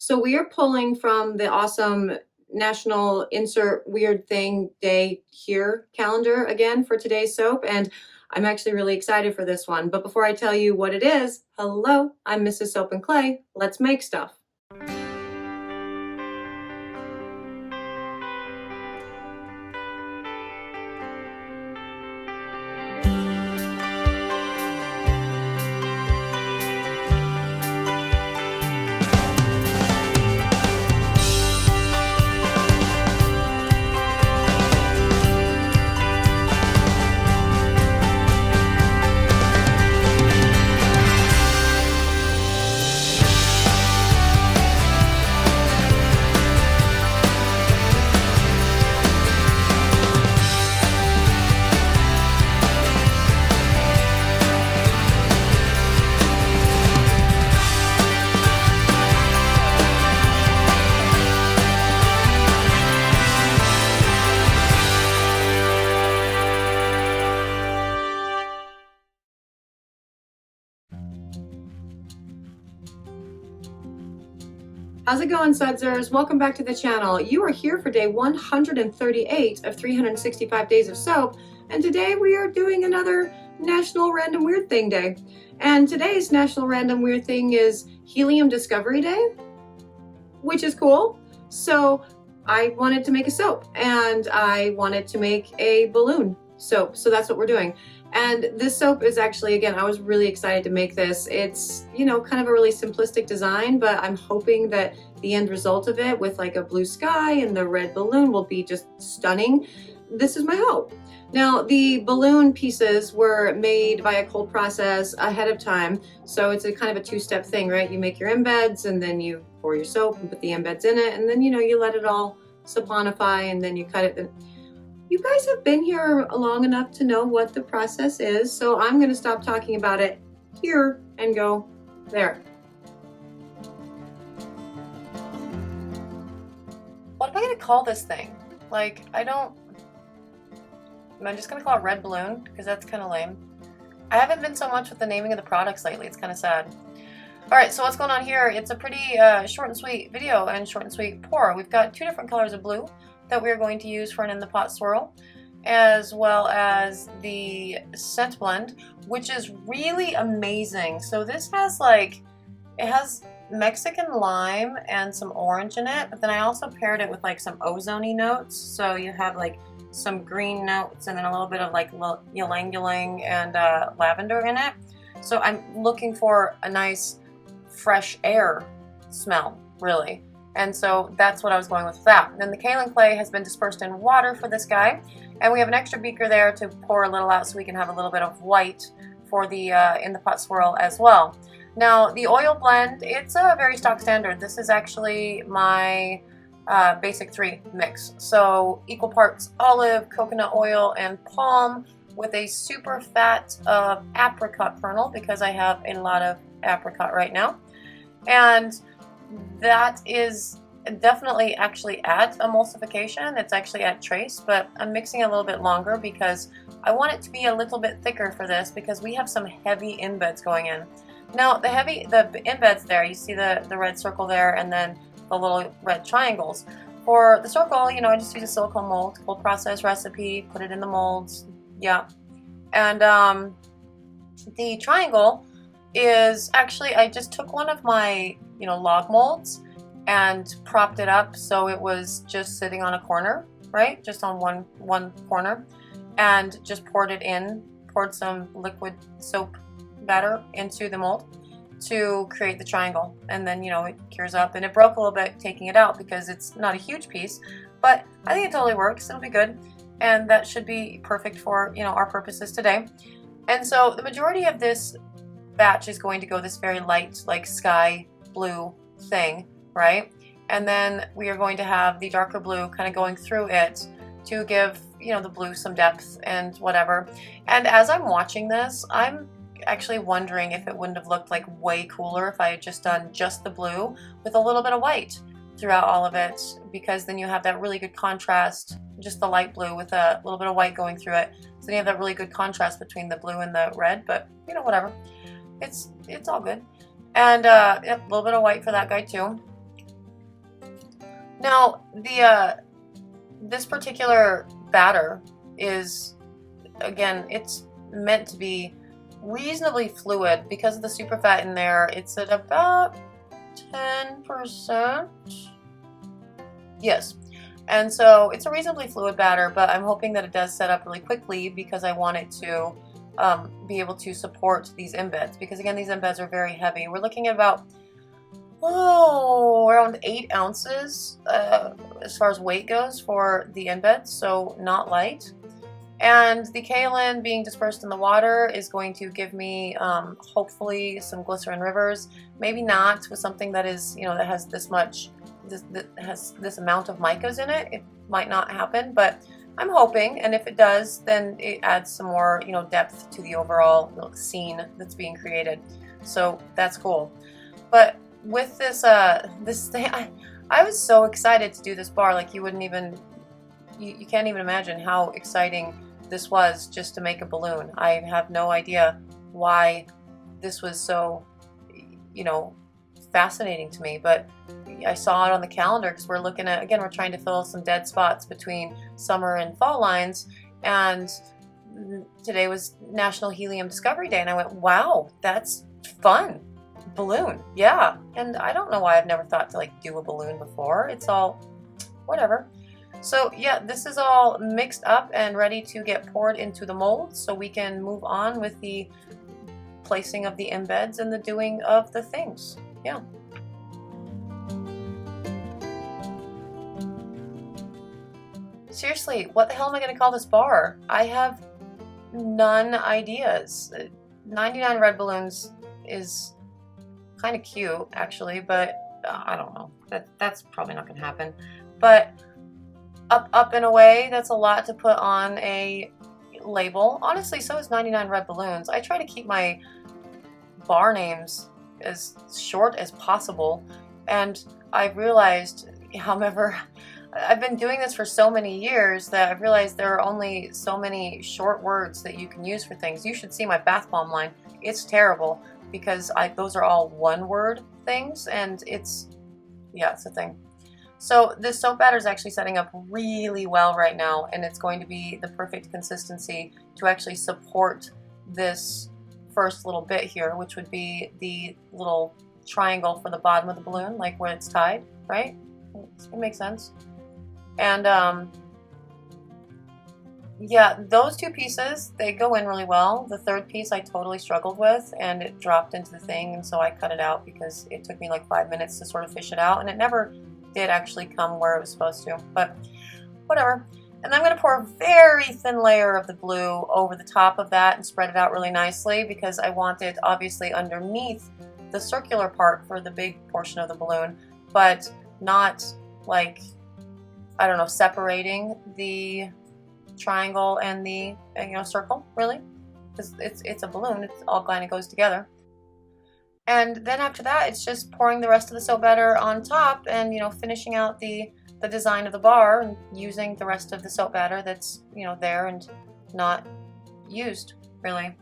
So we are pulling from the awesome National Insert Weird Thing Day Here calendar again for today's soap, and I'm actually really excited for this one. But before I tell you what it is, hello, I'm Mrs. Soap and Clay. Let's make stuff. How's it going, Sudsers? Welcome back to the channel. You are here for day 138 of 365 days of soap, and today we are doing another National Random Weird Thing Day. And today's National Random Weird Thing is Helium Discovery Day, which is cool. So I wanted to make a soap, and I wanted to make a balloon soap, so that's what we're doing. And this soap is actually, again, I was really excited to make this. It's, you know, kind of a really simplistic design, but I'm hoping that the end result of it with like a blue sky and the red balloon will be just stunning. This is my hope. Now, the balloon pieces were made by a cold process ahead of time. So it's a kind of a two-step thing, right? You make your embeds and then you pour your soap and put the embeds in it. And then, you know, you let it all saponify and then you cut it. You guys have been here long enough to know what the process is, so I'm going to stop talking about it here and go there. What am I going to call this thing? Like, am I just going to call it red balloon? Because that's kind of lame. I haven't been so much with the naming of the products lately. It's kind of sad. Alright, so what's going on here? It's a pretty short and sweet video and short and sweet pour. We've got two different colors of blue that we're going to use for an in the pot swirl, as well as the scent blend, which is really amazing. So this has it has Mexican lime and some orange in it, but then I also paired it with like some ozone-y notes. So you have like some green notes and then a little bit of like ylang ylang and lavender in it. So I'm looking for a nice fresh air smell, really. And so that's what I was going with that. And then the kaolin clay has been dispersed in water for this guy. And we have an extra beaker there to pour a little out so we can have a little bit of white for the in the pot swirl as well. Now the oil blend, it's a very stock standard. This is actually my basic 3 mix. So equal parts olive, coconut oil, and palm with a super fat apricot kernel because I have a lot of apricot right now. And that is definitely actually at emulsification. It's actually at trace, but I'm mixing a little bit longer because I want it to be a little bit thicker for this because we have some heavy embeds going in. Now the embeds there, you see the red circle there and then the little red triangles. For the circle, you know, I just use a silicone mold, cold process recipe, put it in the molds, yeah. And the triangle is actually, I just took one of my, you know, log molds and propped it up so it was just sitting on a corner, right? Just on one corner, and just poured some liquid soap batter into the mold to create the triangle. And then, you know, it cures up and it broke a little bit taking it out because it's not a huge piece, but I think it totally works. It'll be good. And that should be perfect for, you know, our purposes today. And so the majority of this batch is going to go this very light, like sky blue thing, right? And then we are going to have the darker blue kind of going through it to give, you know, the blue some depth and whatever. And as I'm watching this, I'm actually wondering if it wouldn't have looked like way cooler if I had just done just the blue with a little bit of white throughout all of it, because then you have that really good contrast, just the light blue with a little bit of white going through it. So then you have that really good contrast between the blue and the red, but you know, whatever. It's all good. And a little bit of white for that guy too. Now, this particular batter is, again, it's meant to be reasonably fluid because of the superfat in there. It's at about 10%. Yes. And so it's a reasonably fluid batter, but I'm hoping that it does set up really quickly because I want it to be able to support these embeds, because again, these embeds are very heavy. We're looking at about around 8 ounces as far as weight goes for the embeds, so not light. And the kaolin being dispersed in the water is going to give me hopefully some glycerin rivers. Maybe not with something that is, that has this much, that has this amount of micas in it. It might not happen, but I'm hoping, and if it does, then it adds some more, depth to the overall scene that's being created. So that's cool. But with this this thing, I was so excited to do this bar. Like, you wouldn't even, you can't even imagine how exciting this was just to make a balloon. I have no idea why this was so, fascinating to me, but I saw it on the calendar because we're looking at, again, we're trying to fill some dead spots between summer and fall lines, and today was National Helium Discovery Day, and I went, wow, that's fun. Balloon, yeah. And I don't know why I've never thought to do a balloon before. It's all whatever. So yeah, this is all mixed up and ready to get poured into the mold, so we can move on with the placing of the embeds and the doing of the things. Yeah. Seriously, what the hell am I going to call this bar? I have none ideas. 99 red balloons is kind of cute, actually, but I don't know. That's probably not going to happen. But up and away, that's a lot to put on a label. Honestly, so is 99 red balloons. I try to keep my bar names as short as possible, and I've realized, however, I've been doing this for so many years that I've realized there are only so many short words that you can use for things. You should see my bath bomb line. It's terrible because those are all one-word things, and it's a thing. So this soap batter is actually setting up really well right now, and it's going to be the perfect consistency to actually support this first little bit here, which would be the little triangle for the bottom of the balloon, like where it's tied, right? It makes sense. And yeah, those two pieces, they go in really well. The third piece I totally struggled with, and it dropped into the thing, and so I cut it out because it took me like 5 minutes to sort of fish it out, and it never did actually come where it was supposed to, but whatever. And I'm going to pour a very thin layer of the blue over the top of that and spread it out really nicely, because I want it obviously underneath the circular part for the big portion of the balloon, but not like, I don't know, separating the triangle and the circle, really, because it's a balloon. It's all kind of goes together. And then after that, it's just pouring the rest of the soap batter on top and finishing out the design of the bar and using the rest of the soap batter that's there and not used, really.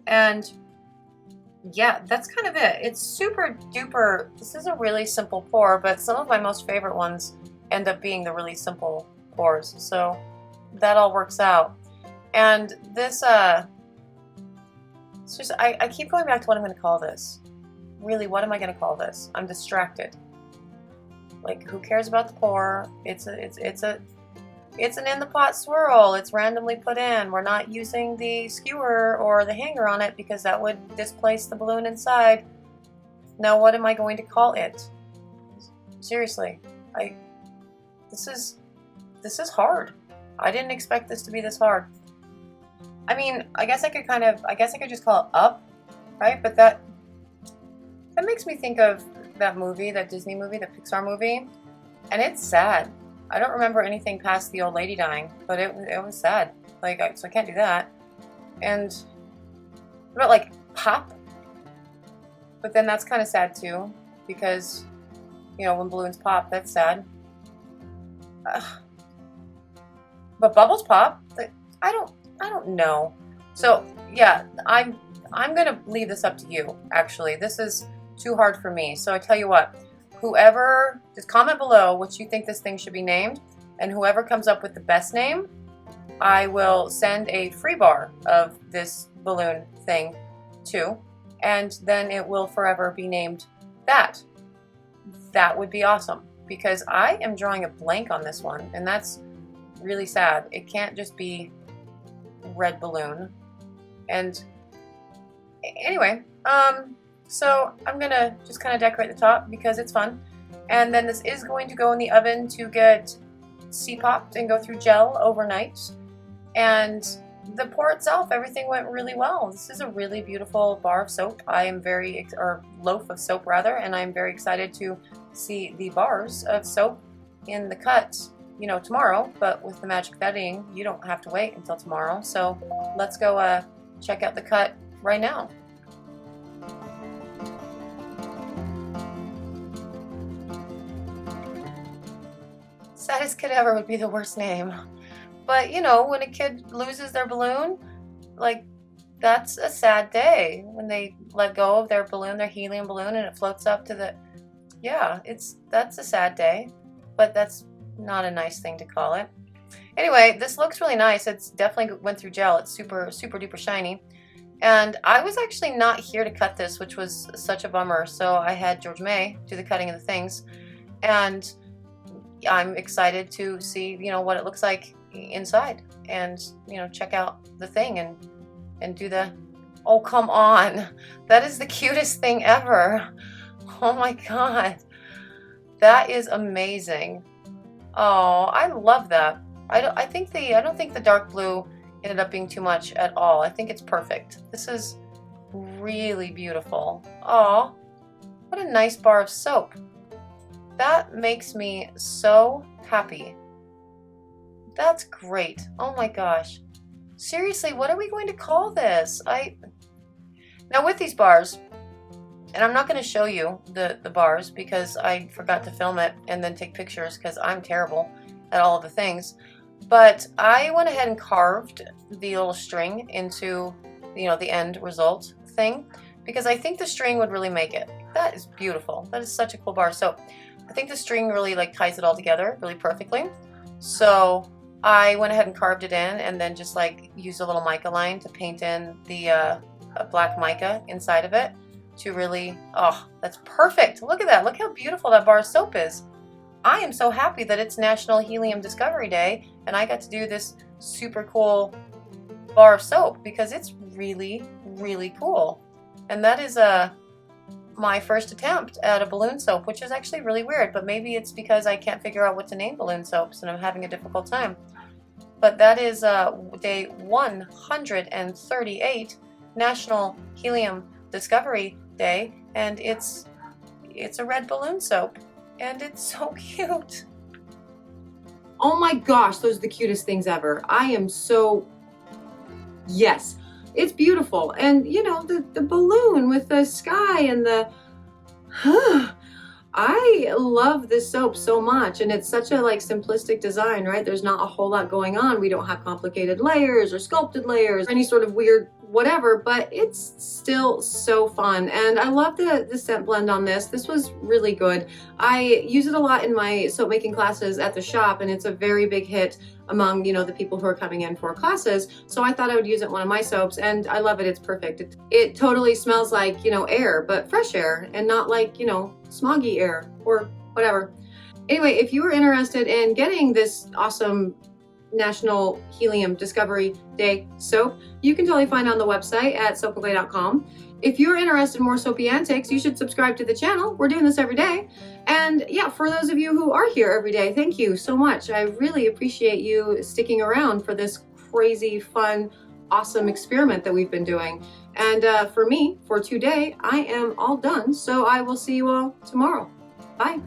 And yeah, that's kind of it. It's super duper. This is a really simple pour, but some of my most favorite ones end up being the really simple pours, so that all works out. And this it's just, I keep going back to what I'm going to call this. Really, what am I going to call this? I'm distracted. Like, who cares about the pour? It's an in the pot swirl. It's randomly put in. We're not using the skewer or the hanger on it because that would displace the balloon inside. Now, what am I going to call it? Seriously, this is hard. I didn't expect this to be this hard. I mean, I guess I could just call it Up, right? But that makes me think of that movie, that Disney movie, that Pixar movie, and it's sad. I don't remember anything past the old lady dying, but it was sad. So I can't do that. And what about like Pop? But then that's kind of sad too, because when balloons pop, that's sad. But bubbles pop. I don't know. So yeah, I'm gonna leave this up to you. Actually, this is too hard for me. So I tell you what, whoever, just comment below what you think this thing should be named, and whoever comes up with the best name, I will send a free bar of this balloon thing to, and then it will forever be named that. That would be awesome, because I am drawing a blank on this one, and that's really sad. It can't just be red balloon. And anyway, so I'm gonna just kind of decorate the top because it's fun, and then this is going to go in the oven to get C-popped and go through gel overnight. And the pour itself, everything went really well. This is a really beautiful bar of soap. I am or loaf of soap rather, and I'm very excited to see the bars of soap in the cut, you know, tomorrow. But with the magic of editing, you don't have to wait until tomorrow. So let's go check out the cut right now. Saddest kid ever would be the worst name. But you know, when a kid loses their balloon, like, that's a sad day when they let go of their balloon, their helium balloon, and it floats up to the, yeah, that's a sad day, but that's not a nice thing to call it. Anyway, this looks really nice. It's definitely went through gel. It's super, super duper shiny. And I was actually not here to cut this, which was such a bummer. So I had George May do the cutting of the things, and I'm excited to see, you know, what it looks like inside, and you know, check out the thing and do the, oh come on, that is the cutest thing ever. Oh my god, that is amazing. Oh, I love that. I don't think the dark blue ended up being too much at all. I think it's perfect. This is really beautiful. Oh, what a nice bar of soap. That makes me so happy. That's great. Oh my gosh. Seriously, what are we going to call this? Now with these bars, and I'm not going to show you the bars because I forgot to film it and then take pictures because I'm terrible at all of the things. But I went ahead and carved the little string into, you know, the end result thing, because I think the string would really make it. That is beautiful. That is such a cool bar. So I think the string really like ties it all together really perfectly. So I went ahead and carved it in, and then just like used a little mica line to paint in the black mica inside of it to really, oh, that's perfect. Look at that. Look how beautiful that bar of soap is. I am so happy that it's National Helium Discovery Day and I got to do this super cool bar of soap, because it's really, really cool. And that is my first attempt at a balloon soap, which is actually really weird, but maybe it's because I can't figure out what to name balloon soaps and I'm having a difficult time. But that is day 138, National Helium Discovery Day, and it's a red balloon soap, and it's so cute. Oh my gosh, those are the cutest things ever. I am so, yes. It's beautiful, and you know, the balloon with the sky and the, I love this soap so much, and it's such a like simplistic design, right? There's not a whole lot going on. We don't have complicated layers or sculpted layers, or any sort of weird whatever, but it's still so fun. And I love the scent blend on this. This was really good. I use it a lot in my soap making classes at the shop, and it's a very big hit among, you know, the people who are coming in for classes. So I thought I would use it in one of my soaps, and I love it. It's perfect. It totally smells like, you know, air, but fresh air, and not like, you know, smoggy air or whatever. Anyway, if you were interested in getting this awesome National Helium Discovery Day soap, you can totally find it on the website at soapandclay.com. If you're interested in more soapy antics, you should subscribe to the channel. We're doing this every day. And yeah, for those of you who are here every day, thank you so much. I really appreciate you sticking around for this crazy, fun, awesome experiment that we've been doing. And for me, for today, I am all done. So I will see you all tomorrow. Bye.